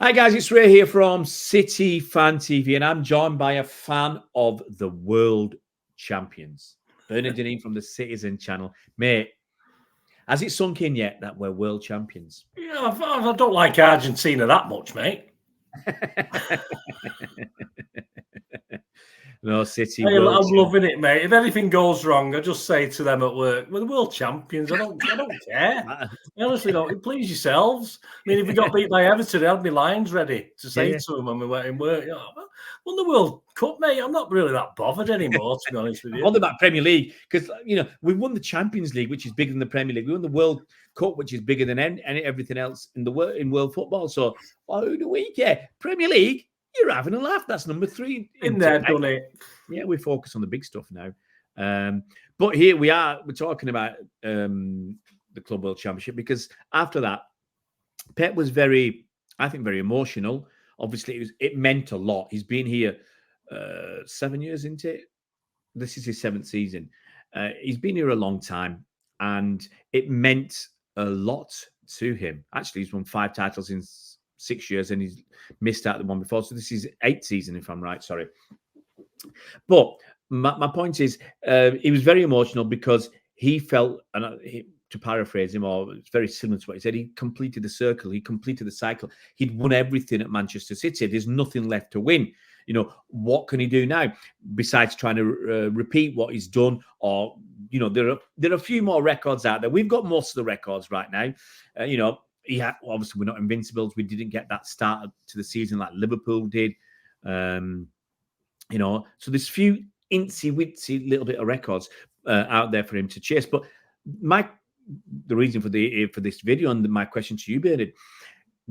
Hi guys, it's Ray here from City Fan TV, and I'm joined by a fan of the world champions, Bernardine from the Citizen channel. Mate, has it sunk in yet that we're world champions? Yeah, I don't like Argentina that much, mate. No, City I'm world loving it, mate. If anything goes wrong, I just say to them at work, "We're the world champions." I don't care. champion. I honestly don't. Please yourselves. I mean, if we got beat by Everton, I had my lines ready to say Yeah. to them when we were in work. Won the World Cup, mate. I'm not really that bothered anymore, to be honest with I you. wonder about Premier League because we won the Champions League, which is bigger than the Premier League. We won the World Cup, which is bigger than everything else in the world in world football. So, who do we care? Premier League, you're having a laugh. That's number 3 In there, done it. Yeah, we focus on the big stuff now. But here we are. We're talking about the Club World Championship because after that, Pep was very emotional. Obviously, it meant a lot. He's been here 7 years into it. This is his 7th season. He's been here a long time, and it meant a lot to him. Actually, he's won 5 titles in 6 years, and he's missed out the one before. So this is 8th season, if I'm right. Sorry. But my point is, he was very emotional because he felt, and to paraphrase him, or it's very similar to what he said, he completed the circle, he completed the cycle. He'd won everything at Manchester City. There's nothing left to win. What can he do now besides trying to repeat what he's done? Or, there are a few more records out there. We've got most of the records right now. Obviously, we're not invincibles. We didn't get that start to the season like Liverpool did. So there's few incy-wincy little bit of records out there for him to chase. But the reason for this video and my question to you, Bernard,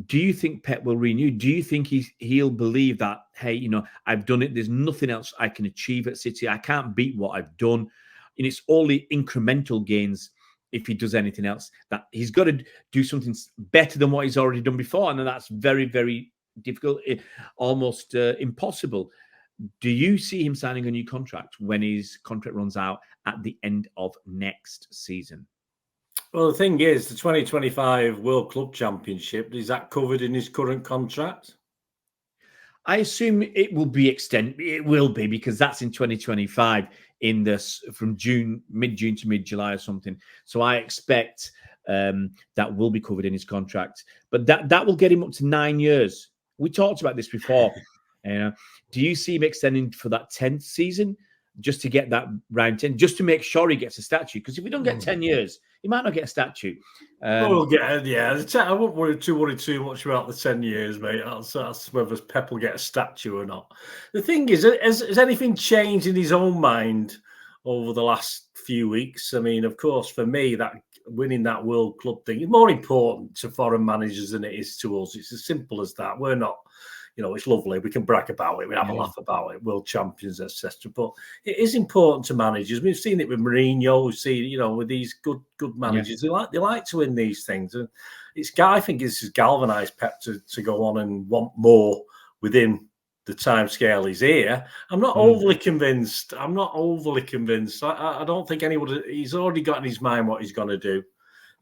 do you think Pep will renew? Do you think he'll believe that, hey, I've done it. There's nothing else I can achieve at City. I can't beat what I've done. And it's only incremental gains if he does anything else. That he's got to do something better than what he's already done before. And that's very, very difficult, almost impossible. Do you see him signing a new contract when his contract runs out at the end of next season? Well, the thing is, the 2025 World Club Championship, is that covered in his current contract? I assume it will be extended. It will be because that's in 2025 from mid-June to mid-July or something. So I expect that will be covered in his contract. But that will get him up to 9 years. We talked about this before. Do you see him extending for that 10th season just to get that round 10, just to make sure he gets a statue? Because if we don't get 10 years, he might not get a statue. We'll get it, yeah. I won't worry too much about the 10 years, mate. That's whether Pep will get a statue or not. The thing is, has anything changed in his own mind over the last few weeks? I mean, of course, for me, that winning that World Club thing is more important to foreign managers than it is to us. It's as simple as that. We're not, it's lovely. We can brag about it. We have a laugh about it. World champions, etc. But it is important to managers. We've seen it with Mourinho. We've seen, with these good managers. Yeah. They like to win these things. And I think this has galvanised Pep to go on and want more within the time scale he's here. I'm not overly convinced. I don't think he's already got in his mind what he's going to do.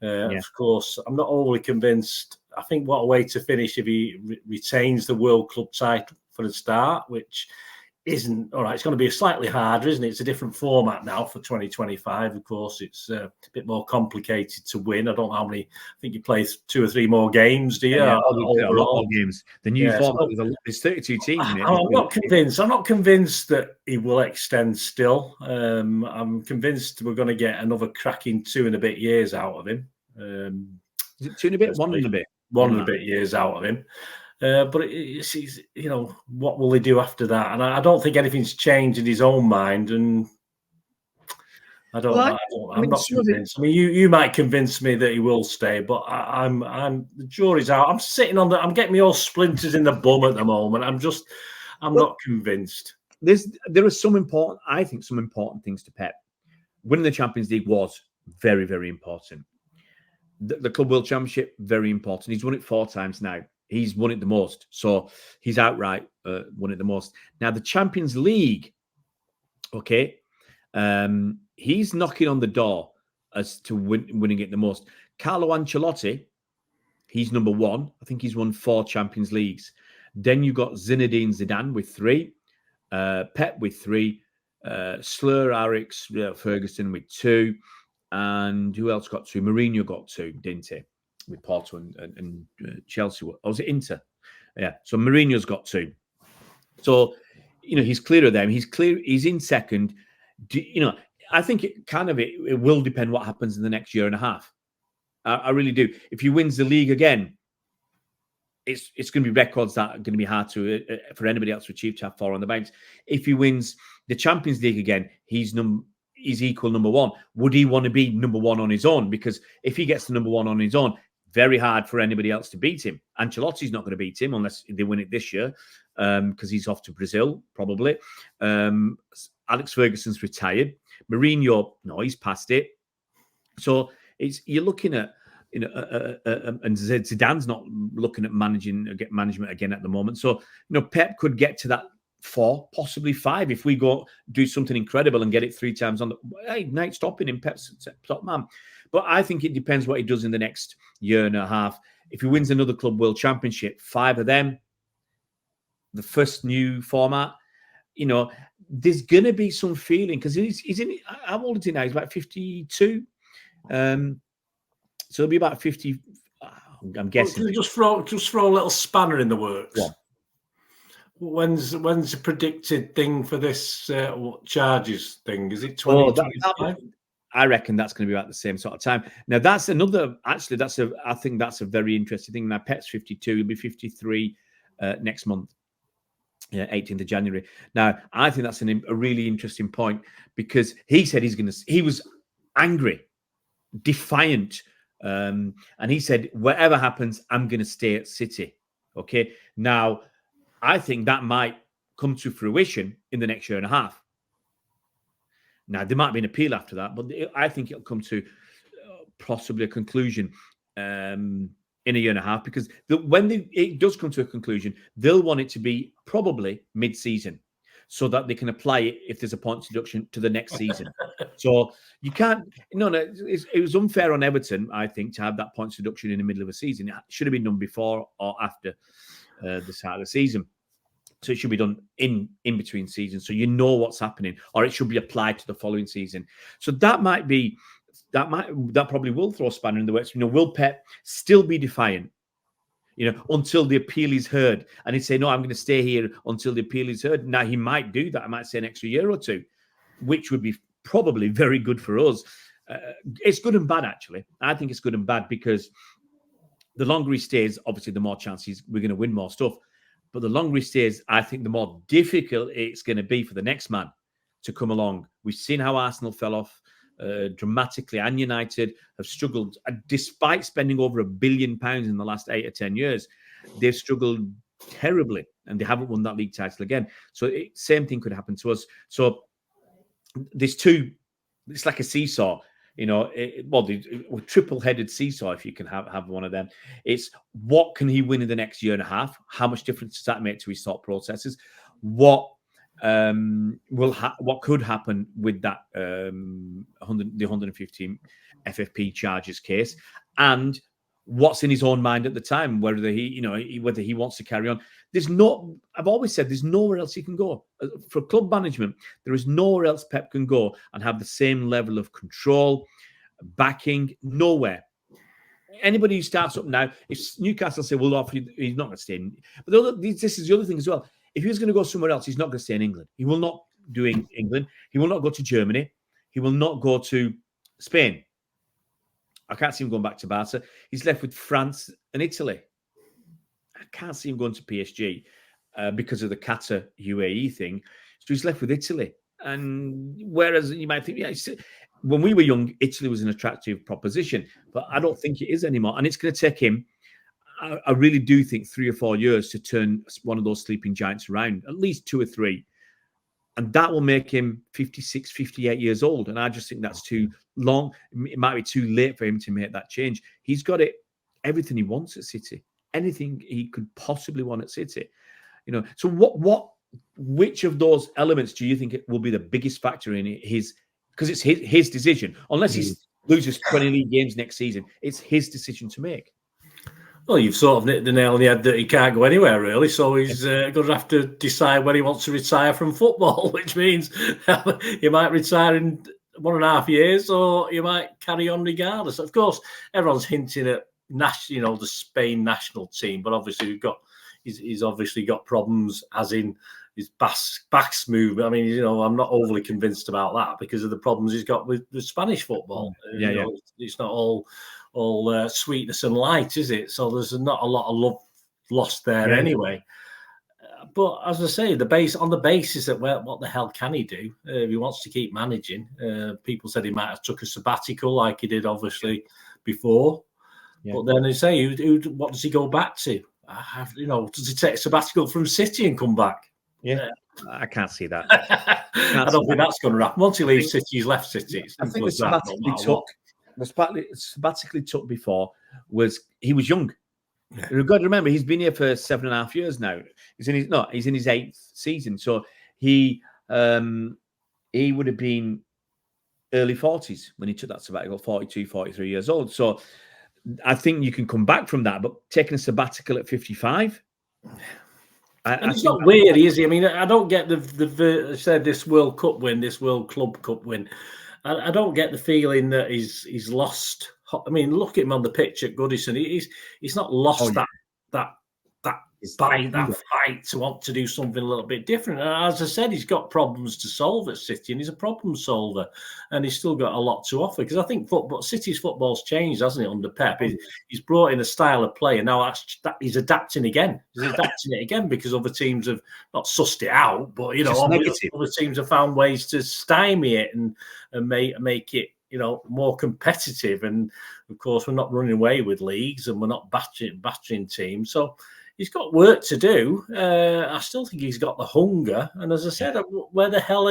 Of course, I'm not overly convinced. I think what a way to finish if he retains the World Club title for the start, which isn't all right. It's going to be slightly harder, isn't it? It's a different format now for 2025. Of course, it's a bit more complicated to win. I don't know how many. I think you play 2 or 3 more games, do you? Yeah, a lot more games. The new format is 32 teams. I'm not convinced. I'm not convinced that he will extend still. I'm convinced we're going to get another cracking 2 and a bit years out of him. Is it 2 and a bit? 1 and a bit. 1 and a bit years out of him. But it's what will he do after that? And I don't think anything's changed in his own mind. And I'm not convinced. I mean, you might convince me that he will stay, but I'm the jury's out. I'm sitting on I'm getting me all splinters in the bum at the moment. I'm not convinced. There are some important things to Pep. Winning the Champions League was very, very important. The Club World Championship, very important. He's won it 4 times now. He's won it the most. So he's outright won it the most. Now, the Champions League, okay, he's knocking on the door as to winning it the most. Carlo Ancelotti, He's number 1. I think he's won 4 Champions Leagues. Then you've got Zinedine Zidane with 3, Pep with 3, Slur Alex Ferguson with 2, and who else got 2? Mourinho got 2, didn't he? With Porto and Chelsea. Or was it Inter? Yeah. So Mourinho's got 2. So, he's clear of them. He's clear. He's in second. I think it will depend what happens in the next year and a half. I really do. If he wins the league again, it's going to be records that are going to be hard for anybody else to achieve to have 4 on the bench. If he wins the Champions League again, he's equal number 1. Would he want to be number 1 on his own? Because if he gets the number 1 on his own, very hard for anybody else to beat him. Ancelotti's not going to beat him unless they win it this year, because he's off to Brazil, probably. Alex Ferguson's retired. Mourinho, no, he's past it. So you're looking at, and Zidane's not looking at get management again at the moment. So, Pep could get to that 4, possibly 5 if we go do something incredible and get it 3 times on the. Hey, night stopping him, Pep's top man. But I think it depends what he does in the next year and a half. If he wins another Club World Championship, 5 of them, the first new format, there's going to be some feeling, because he's in. How old is he now? He's about 52. So it'll be about 50. I'm guessing. Just throw a little spanner in the works. Yeah. When's the predicted thing for this charges thing? Is it 2025? I reckon that's going to be about the same sort of time. Now, that's another. Actually, I think that's a very interesting thing. Now, Pep's 52. He'll be 53 next month. Yeah, 18th of January. Now, I think that's a really interesting point, because he said he was angry, defiant, and he said, whatever happens, I'm going to stay at City. Okay. Now, I think that might come to fruition in the next year and a half. Now, there might be an appeal after that, but I think it'll come to possibly a conclusion in a year and a half, because when it does come to a conclusion, they'll want it to be probably mid-season, so that they can apply it if there's a points deduction to the next season. So you can't. No, it was unfair on Everton, I think, to have that points deduction in the middle of a season. It should have been done before or after the start of the season. So it should be done in between seasons, so you know what's happening, or it should be applied to the following season. So that probably will throw a spanner in the works. Will Pep still be defiant? Until the appeal is heard, and he'd say, "No, I'm going to stay here until the appeal is heard." Now he might do that. I might say an extra year or 2, which would be probably very good for us. It's good and bad, actually. I think it's good and bad, because the longer he stays, obviously, the more chances we're going to win more stuff. But the longer he stays, I think the more difficult it's going to be for the next man to come along. We've seen how Arsenal fell off dramatically, and United have struggled. Despite spending over £1 billion in the last 8 or 10 years, they've struggled terribly, and they haven't won that league title again. So same thing could happen to us. So there's 2. It's like a seesaw. A triple-headed seesaw, if you can have one of them. It's what can he win in the next year and a half? How much difference does that make to his thought processes? What could happen with that the 115 FFP charges case, and what's in his own mind at the time, whether he wants to carry on. I've always said there's nowhere else he can go. For club management, there is nowhere else Pep can go and have the same level of control, backing, nowhere. Anybody who starts up now, if Newcastle say, well, he's not going to stay in. But this is the other thing as well. If he was going to go somewhere else, he's not going to stay in England. He will not do England. He will not go to Germany. He will not go to Spain. I can't see him going back to Barca. He's left with France and Italy. I can't see him going to PSG because of the Qatar UAE thing. So he's left with Italy. And whereas you might think, when we were young, Italy was an attractive proposition, but I don't think it is anymore. And it's going to take him, I really do think, 3 or 4 years to turn one of those sleeping giants around, at least 2 or 3. And that will make him 56, 58 years old. And I just think that's too long. It might be too late for him to make that change. He's got everything he wants at City, anything he could possibly want at City. So which of those elements do you think it will be the biggest factor in his, because it's his decision, unless he loses 20 league games next season, it's his decision to make. Well, you've sort of nicked the nail on the head that he can't go anywhere, really. So he's going to have to decide when he wants to retire from football, which means he might retire in 1.5 years, or you might carry on regardless. Of course, everyone's hinting at the Spain national team, but obviously he's obviously got problems, as in his back's movement. I mean, I'm not overly convinced about that because of the problems he's got with Spanish football. Yeah, It's not all sweetness and light, is it? So there's not a lot of love lost there anyway. But as I say, on the basis that what the hell can he do if he wants to keep managing? People said he might have took a sabbatical like he did obviously before. Yeah. But then they say, what does he go back to? Does he take a sabbatical from City and come back? Yeah, I can't see that. I don't think that's going to happen. Once he leaves City, he's left City. I think the sabbatical he took before he was young. Yeah. You've got to remember, he's been here for 7.5 years now. He's in his 8th season. So he would have been early 40s when he took that sabbatical, 42, 43 years old. So I think you can come back from that, but taking a sabbatical at 55. And it's not weird, is he? I mean, I don't get this World Cup win, this World Club Cup win. I don't get the feeling that he's lost. I mean, look at him on the pitch at Goodison. He's not lost that fight to want to do something a little bit different. And as I said, he's got problems to solve at City, and he's a problem solver, and he's still got a lot to offer. Because I think City's football's changed, hasn't it, under Pep? He's brought in a style of play, and now he's adapting again. He's adapting it again because other teams have not sussed it out, but other teams have found ways to stymie it and make it more competitive. And of course, we're not running away with leagues, and we're not battering teams. So he's got work to do. I still think he's got the hunger. And as I said, where the hell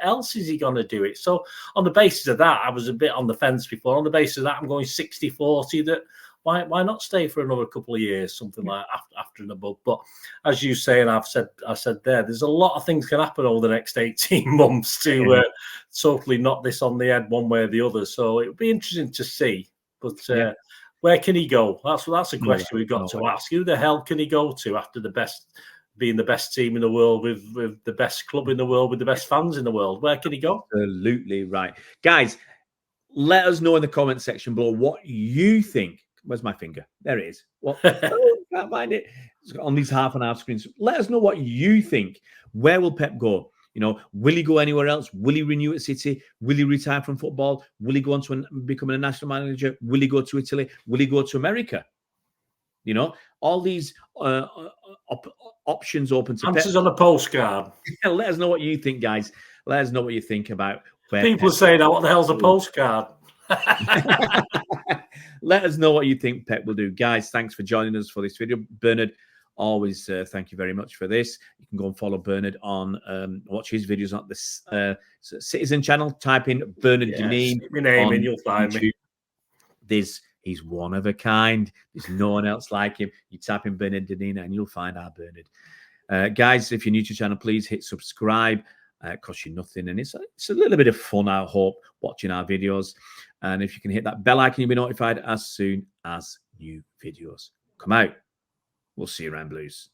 else is he going to do it? So on the basis of that, I was a bit on the fence before. On the basis of that, I'm going 60-40 that why not stay for another couple of years, something like after and above. But as you say, and I said there's a lot of things can happen over the next 18 months to totally knock this on the head one way or the other. So it would be interesting to see. But where can he go? That's a question we've got to ask. Who the hell can he go to after being the best team in the world, with the best club in the world, with the best fans in the world? Where can he go? Absolutely right. Guys, let us know in the comment section below what you think. Where's my finger? There it is. Well, can't find it. It's on these half and half screens. Let us know what you think. Where will Pep go? Will he go anywhere else? Will he renew at City? Will he retire from football? Will he go on to becoming a national manager? Will he go to Italy? Will he go to America? All these options open to answers Pep. On a postcard. Let us know what you think, guys. Let us know what you think about where people are saying, what the hell's a postcard? Let us know what you think Pep will do. Guys, thanks for joining us for this video. Bernard, always thank you very much for this. You can go and follow Bernard on watch his videos on this Citizen channel. Type in Bernard Dineen. My name and you'll find YouTube. Me. He's one of a kind. There's no one else like him. You type in Bernard Dineen and you'll find our Bernard. Guys, if you're new to the channel, please hit subscribe. It costs you nothing, and it's a little bit of fun, I hope, watching our videos. And if you can hit that bell icon, you'll be notified as soon as new videos come out. We'll see you around, Blues.